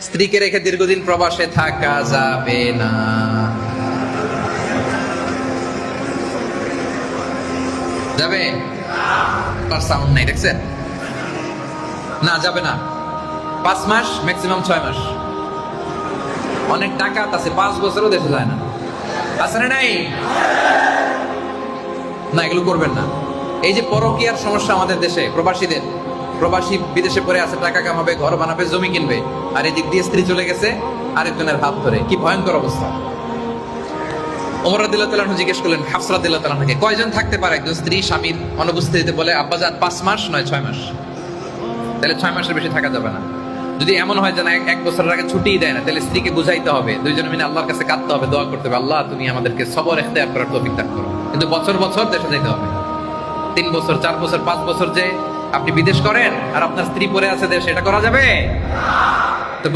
স্ত্রীকে রেখে দীর্ঘদিন প্রবাসে থাকা যাবে না। যাবে? তার সাউন্ড নাই, দেখছেন? না, যাবে না। 5 মাস, ম্যাক্সিমাম 6 মাস। অনেক টাকা আছে, 5 বছরও দেশে যায় না। আছে না নাই? না, এগুলো করবেন না। এই যে পরকীয়ার সমস্যা আমাদের দেশে, প্রবাসীদের, প্রবাসী বিদেশে পড়ে আছে, টাকা কামাবে, ঘর বানাবে, জমি কিনবে, আর এই দিক দিয়ে স্ত্রী চলে গেছে আরেকজনের হাত ধরে। কি ভয়ঙ্কর অবস্থা! ওমর রাদিয়াল্লাহু তাআলা জিজ্ঞেস করলেন হাফসা রাদিয়াল্লাহু তাআলা থেকে, কয়জন থাকতে পারে একজন স্ত্রী স্বামীর অনুপস্থিতিতে? বলে, আব্বাজান 5 মাস নয় 6 মাস। তাহলে 6 মাসের বেশি থাকা যাবে না। যদি এমন হয় যে না, 1 বছরের আগে ছুটিই দেয় না, তাহলে স্ত্রীকে বুঝাইতে হবে, দুইজনে মিলে আল্লাহর কাছে কাঁদতে হবে, দোয়া করতে হবে, আল্লাহ তুমি আমাদেরকে সবর ইখতিয়ার করার তৌফিক দান করো। কিন্তু বছর বছর দেশে যেতে হবে। 3 বছর, 4 বছর, 5 বছর যে আপনি বিদেশ করেন আর আপনার স্ত্রী পড়ে আছে দেশে, এটা করা যাবে? তো